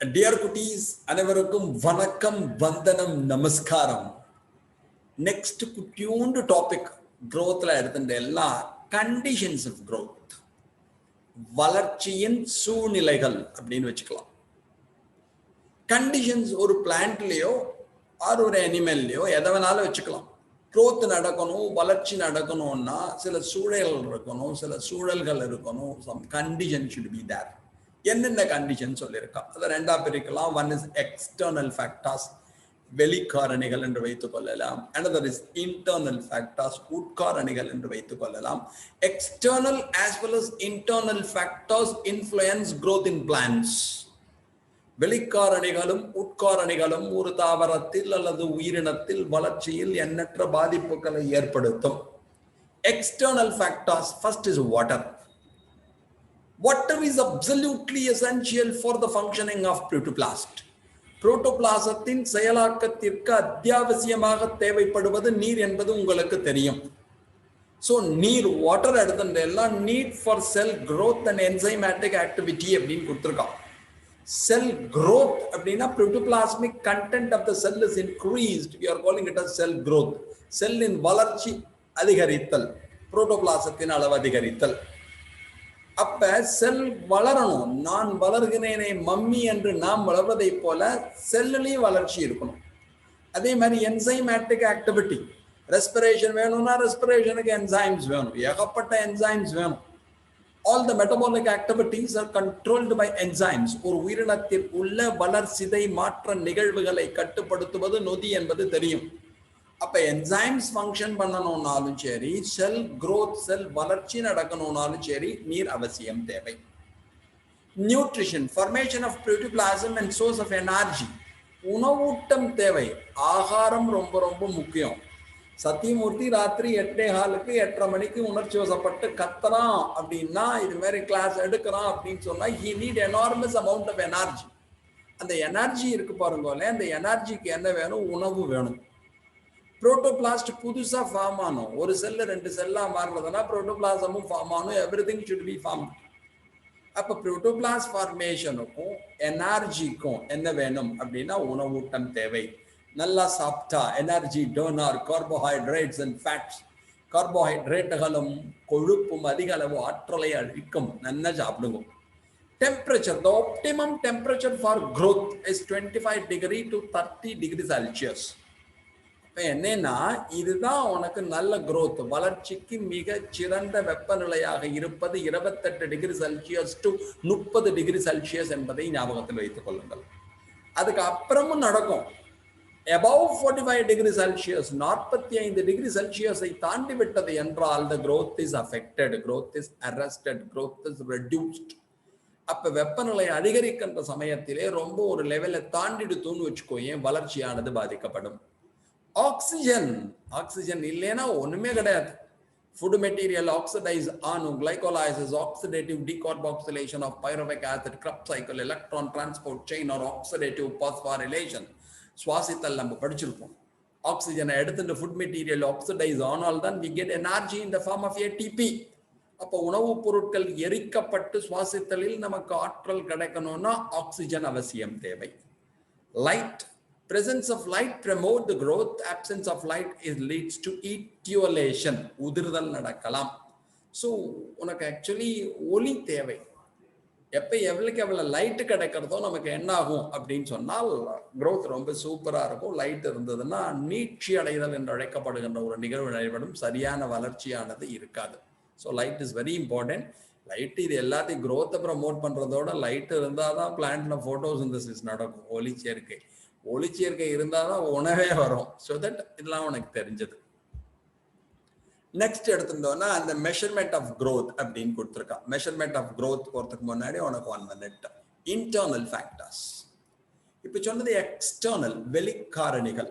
Dear cuties, அனைவருக்கும் வணக்கம், வந்தனம், நமஸ்காரம். நெக்ஸ்ட் குட்டியூண்டு டாபிக் growthல எடுத்துட்ட எல்லா கண்டிஷன்ஸ் ஆஃப் growth, வளர்ச்சியின் சூழ்நிலைகள் அப்படின்னு வச்சுக்கலாம். கண்டிஷன்ஸ் ஒரு பிளான்ட்லயோ ஆர் ஒரு அனிமல்லையோ எதை வேணாலும் வச்சுக்கலாம். growth நடக்கணும், வளர்ச்சி நடக்கணும்னா சில சூழல்கள் இருக்கணும், சில சூழல்கள் இருக்கணும். some condition should be there. என்னென்ன கண்டிஷன் சொல்லியிருக்கா அதை ரெண்டா பிரிக்கலாம். ஒன் இஸ் எக்ஸ்டர்னல் ஃபேக்டர்ஸ், வெளிக்காரணிகள் என்று வைத்துக் கொள்ளலாம். another is internal factors, உட்காரணிகள் என்று வைத்துக் கொள்ளலாம். external as well as internal factors influence growth in plants. வெளிக்காரணிகளும் உட்காரணிகளும் ஒரு தாவரத்தில் அல்லது உயிரினத்தில் வளர்ச்சியில் எண்ணற்ற பாதிப்புகளை ஏற்படுத்தும். external factors, first is water. Water is absolutely essential for the functioning of protoplast. புரோட்டோபிளாசத்தின் செயலாக்கத்திற்கு அத்தியாவசியமாக தேவைப்படுவது நீர் என்பது உங்களுக்கு தெரியும். ஸோ நீர், வாட்டர் எடுத்துட்டு எல்லாம் need for sell growth and enzymatic activity அப்படின்னு கொடுத்துருக்கான். செல் growth அப்படின்னா protoplasmic content of the cell is increased. We are calling it as cell growth. செல்லின் வளர்ச்சி அதிகரித்தல், புரோட்டோபிளாசத்தின் அளவு அதிகரித்தல். அப்ப செல் வளரணும். நான் வளர்கிறேனே மம்மி என்று நாம் வளர்வதை போல செல்லுலயும் வளர்ச்சி இருக்கணும். அதே மாதிரி என்சைமேட்டிக் ஆக்டிவிட்டி, ரெஸ்பிரேஷன் வேணும்னா ரெஸ்பிரேஷனுக்கு என்சைம்ஸ் வேணும், ஏகப்பட்ட என்சைம்ஸ் வேணும். All the metabolic activities are controlled by enzymes. ஒரு உயிரினத்தில் உள்ள வளர்சிதை மாற்ற நிகழ்வுகளை கட்டுப்படுத்துவது நொதி என்பது தெரியும். அப்ப என்சைம்ஸ் ஃபங்க்ஷன் பண்ணணும்னாலும் சரி, செல் growth, செல் வளர்ச்சி நடக்கணும்னாலும் சரி, நீர் அவசியம் தேவை. Nutrition, formation of protoplasm and source of energy. உணவூட்டம் தேவை, ஆகாரம் ரொம்ப ரொம்ப முக்கியம். சத்தியமூர்த்தி ராத்திரி 8:15 8:30 மணிக்கு உணர்ச்சி வசப்பட்டு கத்துறான் அப்படின்னா, இது மாதிரி கிளாஸ் எடுக்கிறான் அப்படின்னு சொன்னா, he need enormous amount of energy. அந்த எனர்ஜி இருக்கு பாருங்க, அந்த எனர்ஜிக்கு என்ன வேணும்? உணவு வேணும். புரோட்டோபிளாஸ்ட் புதுசா ஃபார்ம் ஆனும். ஒரு செல்லு 2 செல்லா மாறுறதுனா புரோட்டோபிளாசமும் ஃபார்ம் ஆனும். Everything should be form. அப்ப புரோட்டோபிளாஸ்ட் ஃபார்மேஷனுக்கும் எனர்ஜிக்கும் என்ன வேணும் அப்படின்னா உணவூட்டம் தேவை. நல்லா சாப்பிட்டா energy donor, carbohydrates and fats. கார்போஹைட்ரேட்டுகளும் கொழுப்பும் அதிக அளவு ஆற்றலை அளிக்கும். நல்லா சாப்பிடுவோம். Temperature, the optimum temperature for growth is 25 degree to 30 degree Celsius. என்னன்னா இதுதான் உனக்கு நல்ல growth, வளர்ச்சிக்கு மிக சிறந்த வெப்பநிலையாக இருப்பது 28 degree Celsius to 30 degree Celsius என்பதை ஞாபகத்தில் வைத்துக் கொள்ளுங்கள். அதுக்கு அப்புறமும் நடக்கும். above 45 டிகிரி செல்சியஸ், 45 டிகிரி செல்சியஸை தாண்டி விட்டது என்றால் the growth is affected, growth is arrested, growth is reduced. அப்ப வெப்பநிலை அதிகரிக்கின்ற சமயத்திலே ரொம்ப ஒரு லெவலை தாண்டிடுத்துன்னு வச்சுக்கோயேன், வளர்ச்சியானது பாதிக்கப்படும். ஆக்சிஜன், ஆக்சிஜன் இல்லைன்னா ஒண்ணுமே கிடையாது. ஃபுட் மெட்டீரியல் ஆக்சிடைஸ் ஆனும். Glycolysis, oxidative decarboxylation of pyruvic acid, Krebs cycle, electron transport chain or oxidative phosphorylation. சுவாசித்தல் நம்ம படிச்சிருப்போம். ஆக்சிஜனை எடுத்துட்டு ஃபுட் மெட்டீரியல் ஆக்சிடைஸ் ஆனால் தான் we get energy in the form of ATP. அப்போ உணவுப் பொருட்கள் எரிக்கப்பட்டு சுவாசித்தலில் நமக்கு ஆற்றல் கிடைக்கணும்னா ஆக்சிஜன் அவசியம் தேவை. Light, presence of light promote the growth, absence of light leads to etiolation, உதிர்தல் நடக்கலாம். ஸோ உனக்கு ஆக்சுவலி ஒளி தேவை. எப்போ எவ்வளவு லைட்டு கிடைக்கிறதோ நமக்கு என்ன ஆகும் அப்படின்னு சொன்னால் growth ரொம்ப சூப்பரா இருக்கும். லைட் இருந்ததுன்னா நீட்சி அடைதல் என்று அழைக்கப்படுகின்ற ஒரு நிகழ்வு நடைபெறும். சரியான வளர்ச்சியானது இருக்காது. So light is very important. Light இது எல்லாத்தையும் growth ப்ரமோட் பண்றதோட லைட் இருந்தால் தான் பிளான்ட்ல போட்டோசிந்தசிஸ் நடக்கும். ஒளிச்சேர்க்கை, ஒளிச்சேர்க்கை இருந்தாதான் உணவே வரும். ஸோ தட் இதெல்லாம் உனக்கு தெரிஞ்சது. நெக்ஸ்ட் எடுத்துட்டோம்னா அந்த மெஷர்மெண்ட் ஆஃப் growth அப்படின்னு கொடுத்துருக்கா. மெஷர்மெண்ட் ஆஃப் growth போறதுக்கு முன்னாடி உனக்கு 1 minute. Internal factors. இப்போ சொன்னது எக்ஸ்டர்னல், வெளிக்காரணிகள்.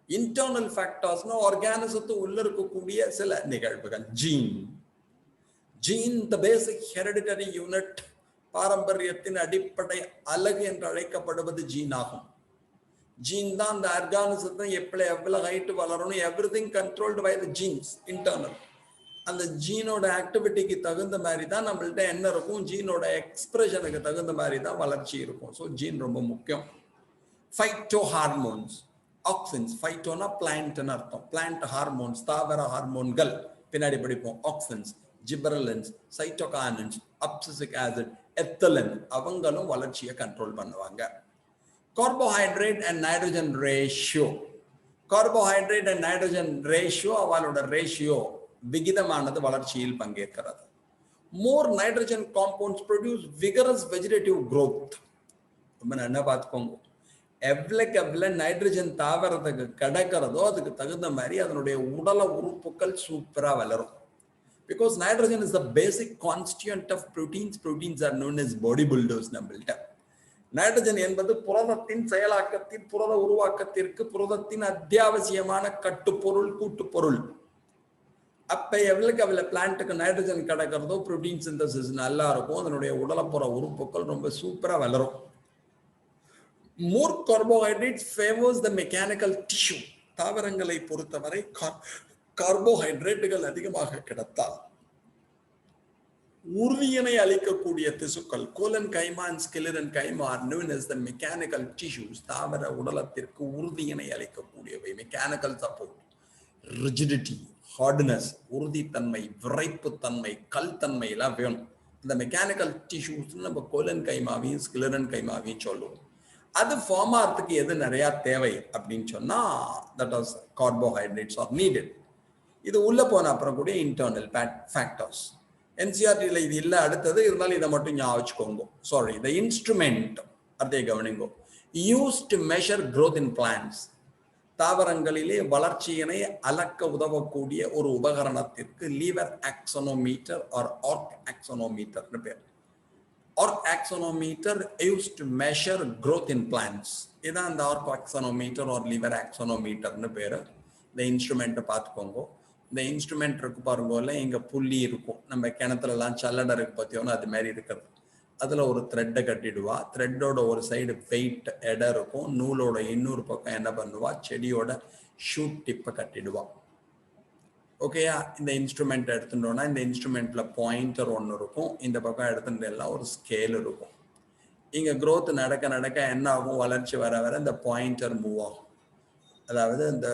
இன்டர்னல் ஃபேக்டர்ஸ்னா ஆர்கானிசத்து உள்ள இருக்கக்கூடிய சில நிகழ்வுகள். ஜீன், ஜீன் த பேசிக் ஹெரிடிட்டரி யூனிட், பாரம்பரியத்தின் அடிப்படை அலகு என்று அழைக்கப்படுவது ஜீன் ஆகும். ஜீன் தான் அந்த ஆர்கானிசத்தை எவ்வளவு ஹைட் வளரணும், everything controlled by the genes, internal. அந்த ஜீனோட ஆக்டிவிட்டிக்கு தகுந்த மாதிரி தான் நம்மள்ட்ட என்ன இருக்கும், ஜீனோட எக்ஸ்பிரஷனுக்கு தகுந்த மாதிரி தான் வளர்ச்சி இருக்கும். ஸோ ஜீன் ரொம்ப முக்கியம். ஃபைட்டோ ஹார்மோன்ஸ், ஆக்சின்ஸ், ஃபைட்டோனா பிளான்ட்னு அர்த்தம். பிளான்ட் ஹார்மோன்ஸ், தாவர ஹார்மோன்கள் பின்னாடி படிப்போம். ஆக்சின்ஸ், ஜிபரலின்ஸ், சைட்டோகானின்ஸ், அப்சிசிக் ஆசிட், எத்தலின், அவங்களும் வளர்ச்சியை கண்ட்ரோல் பண்ணுவாங்க. Carbohydrate and nitrogen ratio, carbohydrate and nitrogen ratio, அவளோட ரேஷியோ விகிதமானது வளர்ச்சியில் பங்கேற்கிறது. மோர் nitrogen compounds produce vigorous vegetative growth. ரொம்ப நல்லா பார்த்துக்கோங்க. எவ்வளவு நைட்ரஜன் தாவரத்துக்கு கிடைக்கிறதோ அதுக்கு தகுந்த மாதிரி அதனுடைய உடல உறுப்புகள் சூப்பரா வளரும். Because nitrogen is the basic constituent of proteins. Proteins are known as body builders. நம்மள்ட்ட நைட்ரஜன் என்பது புரதத்தின் செயலாக்கத்தின், புரத உருவாக்கத்திற்கு புரதத்தின் அத்தியாவசியமான கட்டுப்பொருள், கூட்டுப்பொருள். அப்ப எவ்வளவு பிளான்ட்டுக்கு நைட்ரஜன் கிடைக்கிறதோ புரோட்டீன் சிந்தசிஸ் நல்லா இருக்கும், அதனுடைய உடலப்புற உறுப்புகள் ரொம்ப சூப்பரா வளரும். More carbohydrates favours the mechanical tissue. தாவரங்களை பொறுத்தவரை கார்போஹைட்ரேட்டுகள் அதிகமாக கிடைத்தால் உறுதியினை அளிக்கக்கூடிய திசுக்கள், collenchyma and sclerenchyma are known as the mechanical tissues. தாவர உடலத்திற்கு உறுதியினை அளிக்கக்கூடியவை. மெக்கானிக்கல் சப்போர்ட், ரிஜிடிட்டி, ஹார்ட்னஸ், உறுதித்தன்மை, விரைப்புத்தன்மை, கல் தன்மை எல்லாம் வேணும். இந்த மெக்கானிக்கல் டிஷ்யூஸ் நம்ம கோலன் கைமாவையும் ஸ்கிலரன் கைமாவையும் சொல்லுவோம். அது ஃபார்ம் ஆகிறதுக்கு எது நிறைய தேவை அப்படின்னு சொன்னா that as carbohydrates R needed. இது உள்ள போன அப்புறம் கூட இன்டர்னல் ஃபேக்டர்ஸ். என்சிஆர்டியில் இது இல்லை, அடுத்தது இருந்தாலும் இதை மட்டும் ஞாபகம் வச்சுக்கோங்க. சாரி, த இன்ஸ்ட்ருமெண்ட் அதை கவனிங்கோ. Use to measure growth in plants. தாவரங்களிலே வளர்ச்சியினை அளக்க உதவக்கூடிய ஒரு உபகரணத்திற்கு lever auxanometer or arc auxanometer பேர். Arc auxanometer use to measure growth in plants. இதான் அந்த ஆர்க் ஆக்சனோமீட்டர் ஆர் லீவர் ஆக்சனோமீட்டர்னு பேர். இந்த இன்ஸ்ட்ருமெண்ட்டை பார்த்துக்கோங்க. இந்த இன்ஸ்ட்ருமெண்ட் இருக்கு பாருங்கல்ல, இங்க புள்ளி இருக்கும். நம்ம கிணத்துலலாம் சல்லடை இருக்கு பார்த்தியோன்னா அது மாதிரி இருக்கிறது. அதுல ஒரு த்ரெட்டை கட்டிடுவா. த்ரெட்டோட ஒரு சைடு வெயிட் எடை இருக்கும். நூலோட இன்னொரு பக்கம் என்ன பண்ணுவா, செடியோட ஷூட் டிப்பை கட்டிடுவா. ஓகேயா? இந்த இன்ஸ்ட்ருமெண்ட் எடுத்துட்டோம்னா இந்த இன்ஸ்ட்ருமெண்ட்ல பாயிண்டர் ஒன்று இருக்கும். இந்த பக்கம் எடுத்துட்டு எல்லாம் ஒரு ஸ்கேல் இருக்கும். இங்க growth நடக்க நடக்க என்ன ஆகும், வளர்ச்சி வர வர இந்த பாயிண்டர் மூவ் ஆகும். அதாவது இந்த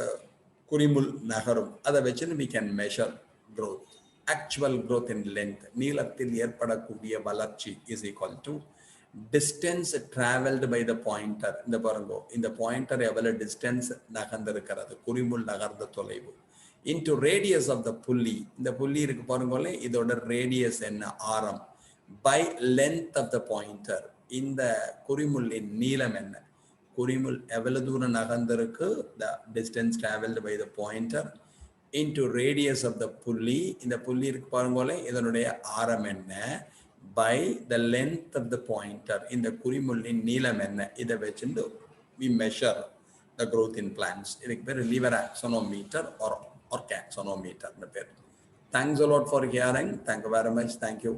குறிமுள் நகரும். அதை வச்சு we can measure growth. Actual growth in length, நீளத்தில் ஏற்படக்கூடிய வளர்ச்சி is equal to distance traveled by the pointer. இந்த பாருங்க, இந்த பாயிண்டர் எவ்வளவு டிஸ்டன்ஸ் நகர்ந்திருக்கிறது, குறிமுள் நகர்ந்த தொலைவு, into radius of the புள்ளி. இந்த புள்ளி இருக்கு பாருங்களே, இதோட ரேடியஸ் என்ன, ஆரம், by length of the pointer. இந்த குறிமுள்ளின் நீளம் என்ன, குறிமுள் எவ்வளவு தூரம் நகர்ந்திருக்கு, the distance traveled by the pointer into radius of the புள்ளி. இந்த புள்ளி இருக்கு பாருங்களே, இதனுடைய ஆரம் என்ன, by the length of the pointer. இந்த குறிமுள்ளின் நீளம் என்ன, இதை வச்சுட்டு we measure the growth in plants. இதுக்கு பேர் லீவர் ஆக்சனோமீட்டர் or ஆர்க் ஆக்சனோமீட்டர்னு பேர். Thanks a lot for hearing. Thank you very much. Thank you.